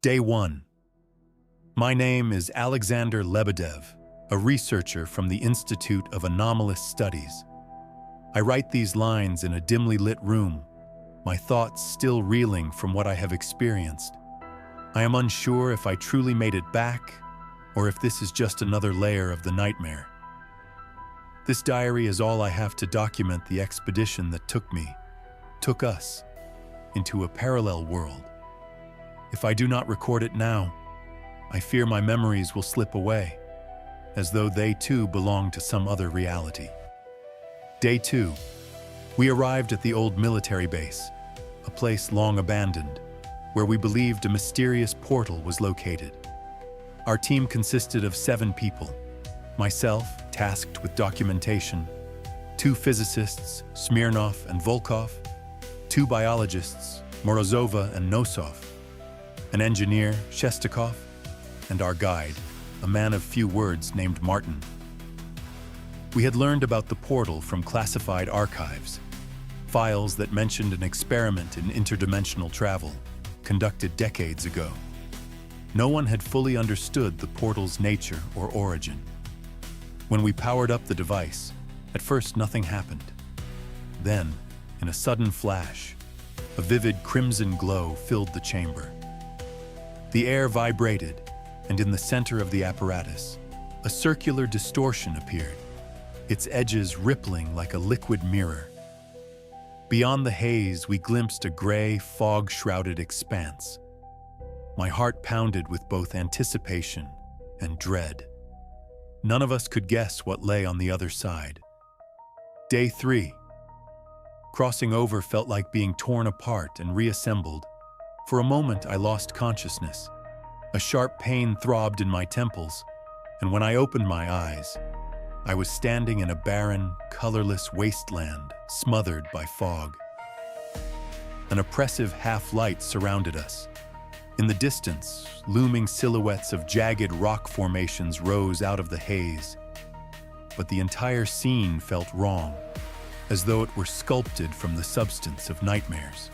Day 1. My name is Alexander Lebedev, a researcher from the Institute of Anomalous Studies. I write these lines in a dimly lit room, my thoughts still reeling from what I have experienced. I am unsure if I truly made it back, or if this is just another layer of the nightmare. This diary is all I have to document the expedition that took us, into a parallel world. If I do not record it now, I fear my memories will slip away, as though they too belong to some other reality. Day 2. We arrived at the old military base, a place long abandoned, where we believed a mysterious portal was located. Our team consisted of 7 people. Myself, tasked with documentation, 2 physicists, Smirnov and Volkov, 2 biologists, Morozova and Nosov, an engineer, Shestakov, and our guide, a man of few words named Martin. We had learned about the portal from classified archives, files that mentioned an experiment in interdimensional travel conducted decades ago. No one had fully understood the portal's nature or origin. When we powered up the device, at first nothing happened. Then, in a sudden flash, a vivid crimson glow filled the chamber. The air vibrated, and in the center of the apparatus, a circular distortion appeared, its edges rippling like a liquid mirror. Beyond the haze, we glimpsed a gray, fog-shrouded expanse. My heart pounded with both anticipation and dread. None of us could guess what lay on the other side. Day 3. Crossing over felt like being torn apart and reassembled. For a moment, I lost consciousness. A sharp pain throbbed in my temples, and when I opened my eyes, I was standing in a barren, colorless wasteland smothered by fog. An oppressive half-light surrounded us. In the distance, looming silhouettes of jagged rock formations rose out of the haze. But the entire scene felt wrong, as though it were sculpted from the substance of nightmares.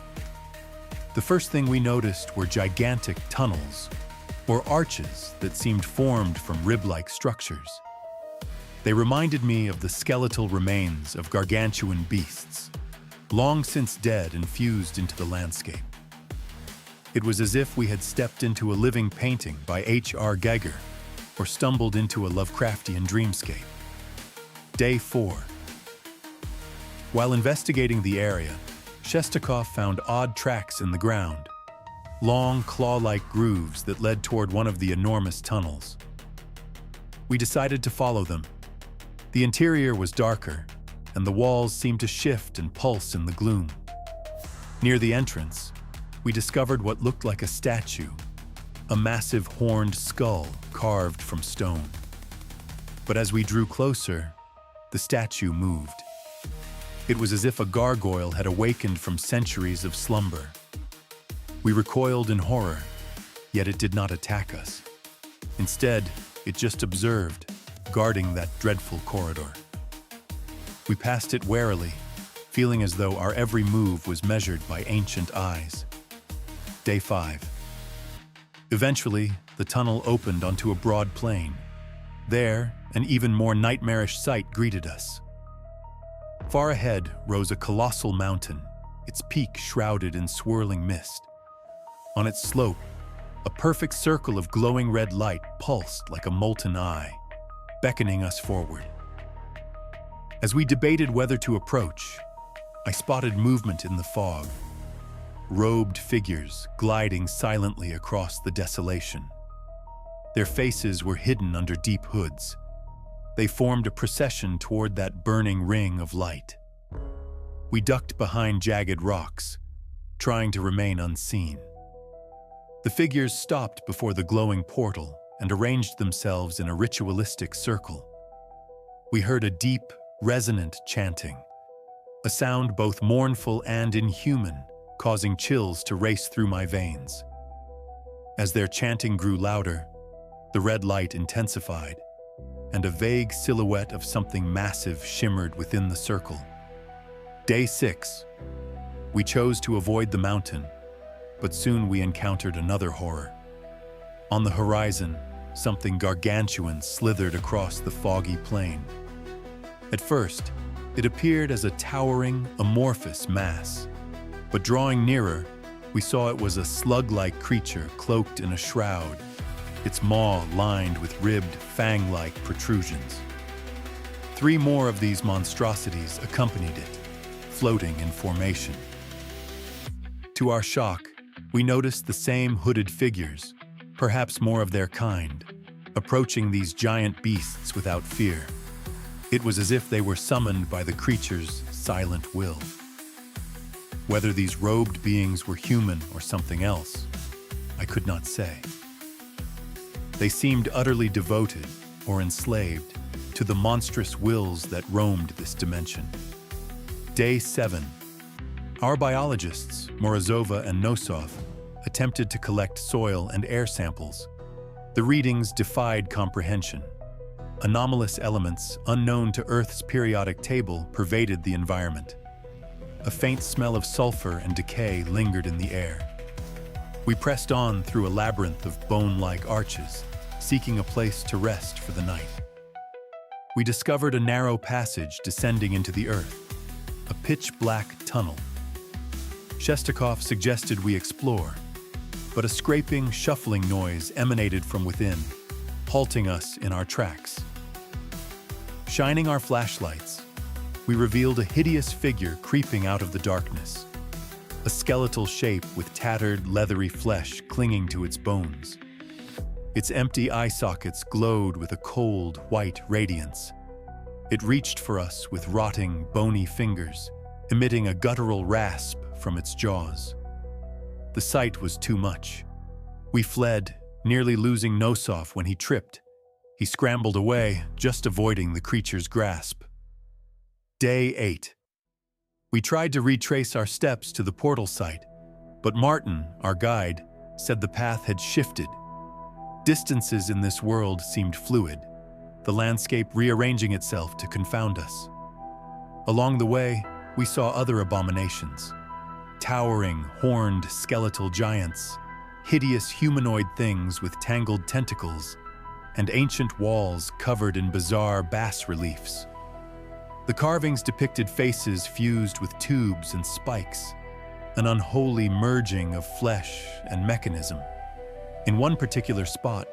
The first thing we noticed were gigantic tunnels, or arches that seemed formed from rib-like structures. They reminded me of the skeletal remains of gargantuan beasts, long since dead and fused into the landscape. It was as if we had stepped into a living painting by H.R. Giger or stumbled into a Lovecraftian dreamscape. Day 4. While investigating the area, Shestakov found odd tracks in the ground, long claw-like grooves that led toward one of the enormous tunnels. We decided to follow them. The interior was darker, and the walls seemed to shift and pulse in the gloom. Near the entrance, we discovered what looked like a statue, a massive horned skull carved from stone. But as we drew closer, the statue moved. It was as if a gargoyle had awakened from centuries of slumber. We recoiled in horror, yet it did not attack us. Instead, it just observed, guarding that dreadful corridor. We passed it warily, feeling as though our every move was measured by ancient eyes. Day 5. Eventually, the tunnel opened onto a broad plain. There, an even more nightmarish sight greeted us. Far ahead rose a colossal mountain, its peak shrouded in swirling mist. On its slope, a perfect circle of glowing red light pulsed like a molten eye, beckoning us forward. As we debated whether to approach, I spotted movement in the fog, robed figures gliding silently across the desolation. Their faces were hidden under deep hoods. They formed a procession toward that burning ring of light. We ducked behind jagged rocks, trying to remain unseen. The figures stopped before the glowing portal and arranged themselves in a ritualistic circle. We heard a deep, resonant chanting, a sound both mournful and inhuman, causing chills to race through my veins. As their chanting grew louder, the red light intensified, and a vague silhouette of something massive shimmered within the circle. Day 6. We chose to avoid the mountain, but soon we encountered another horror. On the horizon, something gargantuan slithered across the foggy plain. At first, it appeared as a towering, amorphous mass. But drawing nearer, we saw it was a slug-like creature cloaked in a shroud, its maw lined with ribbed, fang-like protrusions. 3 more of these monstrosities accompanied it, floating in formation. To our shock, we noticed the same hooded figures, perhaps more of their kind, approaching these giant beasts without fear. It was as if they were summoned by the creature's silent will. Whether these robed beings were human or something else, I could not say. They seemed utterly devoted or enslaved to the monstrous wills that roamed this dimension. Day 7. Our biologists, Morozova and Nosov, attempted to collect soil and air samples. The readings defied comprehension. Anomalous elements unknown to Earth's periodic table pervaded the environment. A faint smell of sulfur and decay lingered in the air. We pressed on through a labyrinth of bone-like arches, seeking a place to rest for the night. We discovered a narrow passage descending into the earth, a pitch-black tunnel. Shestakov suggested we explore, but a scraping, shuffling noise emanated from within, halting us in our tracks. Shining our flashlights, we revealed a hideous figure creeping out of the darkness, a skeletal shape with tattered, leathery flesh clinging to its bones. Its empty eye sockets glowed with a cold, white radiance. It reached for us with rotting, bony fingers, emitting a guttural rasp from its jaws. The sight was too much. We fled, nearly losing Nosov when he tripped. He scrambled away, just avoiding the creature's grasp. Day 8. We tried to retrace our steps to the portal site, but Martin, our guide, said the path had shifted. Distances in this world seemed fluid, the landscape rearranging itself to confound us. Along the way, we saw other abominations. Towering, horned, skeletal giants, hideous humanoid things with tangled tentacles, and ancient walls covered in bizarre bas-reliefs. The carvings depicted faces fused with tubes and spikes, an unholy merging of flesh and mechanism. In one particular spot,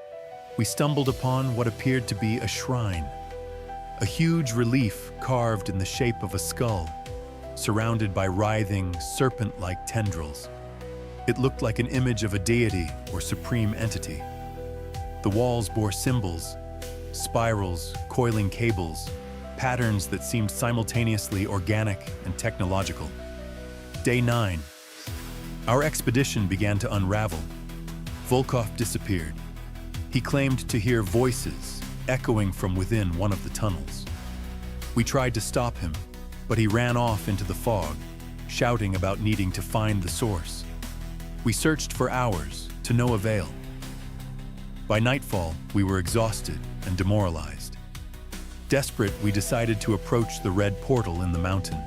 we stumbled upon what appeared to be a shrine, a huge relief carved in the shape of a skull, surrounded by writhing, serpent-like tendrils. It looked like an image of a deity or supreme entity. The walls bore symbols, spirals, coiling cables, patterns that seemed simultaneously organic and technological. Day 9. Our expedition began to unravel. Volkov disappeared. He claimed to hear voices echoing from within one of the tunnels. We tried to stop him, but he ran off into the fog, shouting about needing to find the source. We searched for hours, to no avail. By nightfall, we were exhausted and demoralized. Desperate, we decided to approach the red portal in the mountain,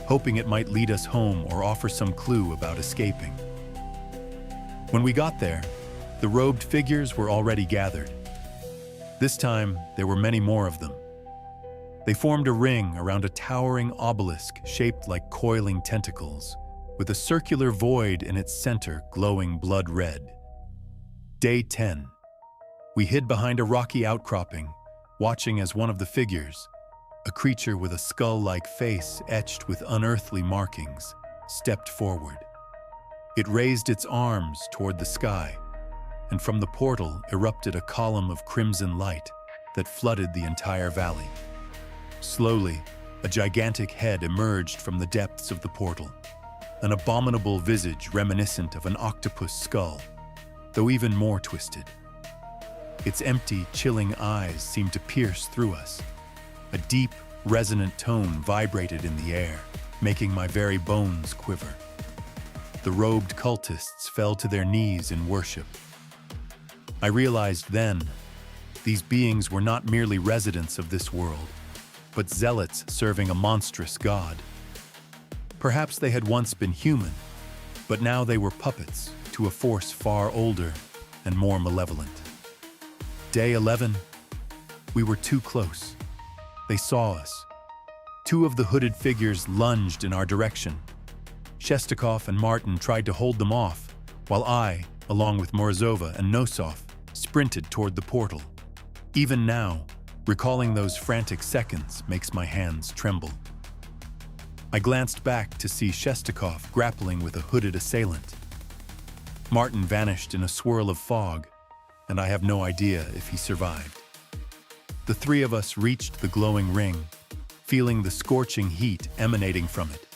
hoping it might lead us home or offer some clue about escaping. When we got there, the robed figures were already gathered. This time, there were many more of them. They formed a ring around a towering obelisk shaped like coiling tentacles, with a circular void in its center glowing blood red. Day 10. We hid behind a rocky outcropping, watching as one of the figures, a creature with a skull-like face etched with unearthly markings, stepped forward. It raised its arms toward the sky, and from the portal erupted a column of crimson light that flooded the entire valley. Slowly, a gigantic head emerged from the depths of the portal, an abominable visage reminiscent of an octopus skull, though even more twisted. Its empty, chilling eyes seemed to pierce through us. A deep, resonant tone vibrated in the air, making my very bones quiver. The robed cultists fell to their knees in worship. I realized then, these beings were not merely residents of this world, but zealots serving a monstrous god. Perhaps they had once been human, but now they were puppets to a force far older and more malevolent. Day 11. We were too close. They saw us. Two of the hooded figures lunged in our direction. Shestakov and Martin tried to hold them off, while I, along with Morozova and Nosov, sprinted toward the portal. Even now, recalling those frantic seconds makes my hands tremble. I glanced back to see Shestakov grappling with a hooded assailant. Martin vanished in a swirl of fog, and I have no idea if he survived. The three of us reached the glowing ring, feeling the scorching heat emanating from it.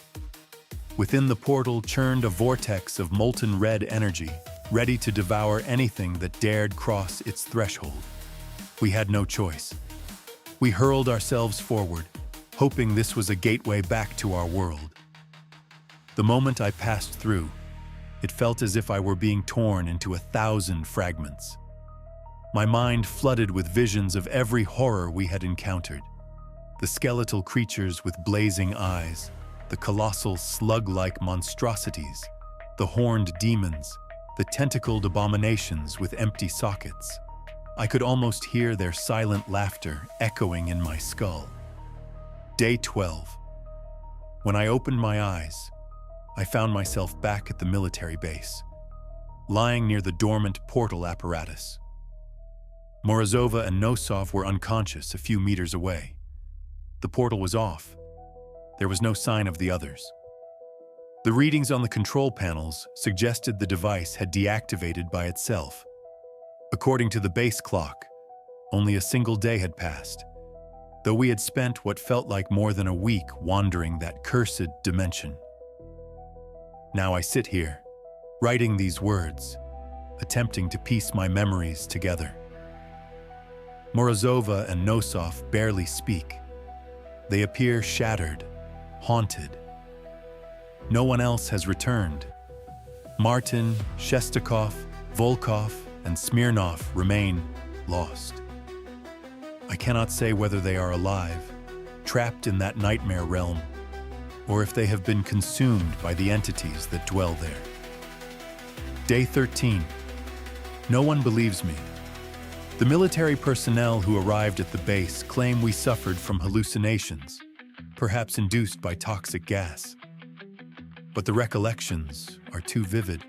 Within the portal churned a vortex of molten red energy, ready to devour anything that dared cross its threshold. We had no choice. We hurled ourselves forward, hoping this was a gateway back to our world. The moment I passed through, it felt as if I were being torn into 1,000 fragments. My mind flooded with visions of every horror we had encountered. The skeletal creatures with blazing eyes, the colossal slug-like monstrosities, the horned demons, the tentacled abominations with empty sockets. I could almost hear their silent laughter echoing in my skull. Day 12. When I opened my eyes, I found myself back at the military base, lying near the dormant portal apparatus. Morozova and Nosov were unconscious a few meters away. The portal was off. There was no sign of the others. The readings on the control panels suggested the device had deactivated by itself. According to the base clock, only a single day had passed, though we had spent what felt like more than a week wandering that cursed dimension. Now I sit here, writing these words, attempting to piece my memories together. Morozova and Nosov barely speak. They appear shattered, haunted. No one else has returned. Martin, Shestakov, Volkov, and Smirnov remain lost. I cannot say whether they are alive, trapped in that nightmare realm, or if they have been consumed by the entities that dwell there. Day 13. No one believes me. The military personnel who arrived at the base claim we suffered from hallucinations, perhaps induced by toxic gas. But the recollections are too vivid.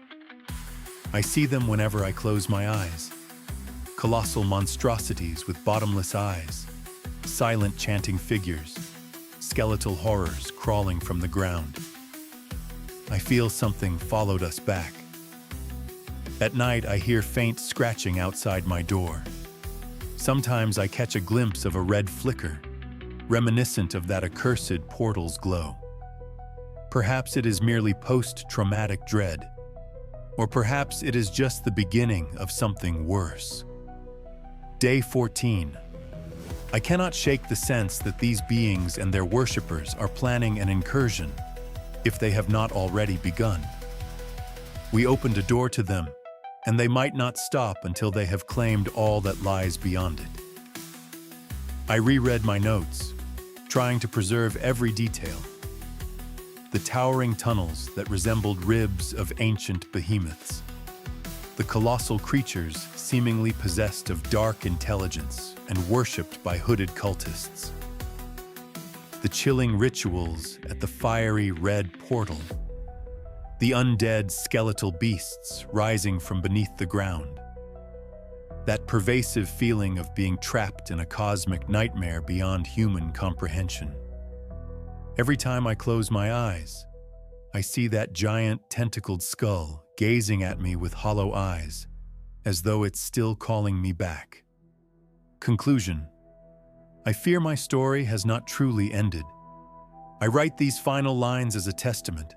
I see them whenever I close my eyes. Colossal monstrosities with bottomless eyes, silent chanting figures, skeletal horrors crawling from the ground. I feel something followed us back. At night, I hear faint scratching outside my door. Sometimes I catch a glimpse of a red flicker, reminiscent of that accursed portal's glow. Perhaps it is merely post-traumatic dread, or perhaps it is just the beginning of something worse. Day 14. I cannot shake the sense that these beings and their worshippers are planning an incursion, if they have not already begun. We opened a door to them, and they might not stop until they have claimed all that lies beyond it. I reread my notes, trying to preserve every detail. The towering tunnels that resembled ribs of ancient behemoths. The colossal creatures seemingly possessed of dark intelligence and worshipped by hooded cultists. The chilling rituals at the fiery red portal. The undead skeletal beasts rising from beneath the ground. That pervasive feeling of being trapped in a cosmic nightmare beyond human comprehension. Every time I close my eyes, I see that giant tentacled skull gazing at me with hollow eyes, as though it's still calling me back. Conclusion. I fear my story has not truly ended. I write these final lines as a testament,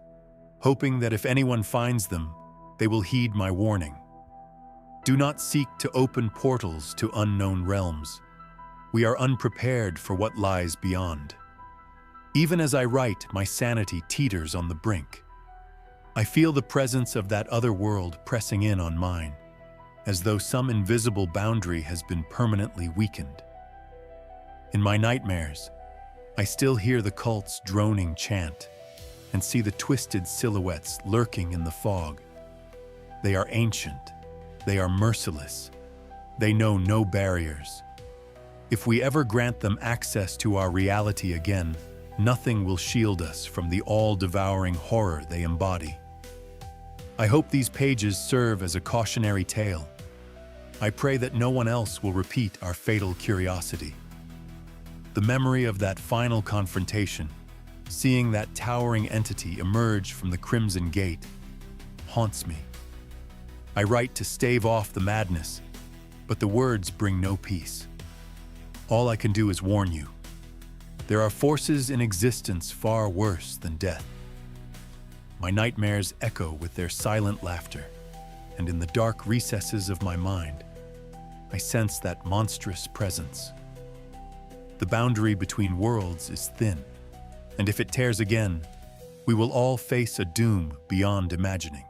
hoping that if anyone finds them, they will heed my warning. Do not seek to open portals to unknown realms. We are unprepared for what lies beyond. Even as I write, my sanity teeters on the brink. I feel the presence of that other world pressing in on mine, as though some invisible boundary has been permanently weakened. In my nightmares, I still hear the cult's droning chant and see the twisted silhouettes lurking in the fog. They are ancient, they are merciless. They know no barriers. If we ever grant them access to our reality again, nothing will shield us from the all-devouring horror they embody. I hope these pages serve as a cautionary tale. I pray that no one else will repeat our fatal curiosity. The memory of that final confrontation, seeing that towering entity emerge from the Crimson Gate, haunts me. I write to stave off the madness, but the words bring no peace. All I can do is warn you. There are forces in existence far worse than death. My nightmares echo with their silent laughter, and in the dark recesses of my mind, I sense that monstrous presence. The boundary between worlds is thin, and if it tears again, we will all face a doom beyond imagining.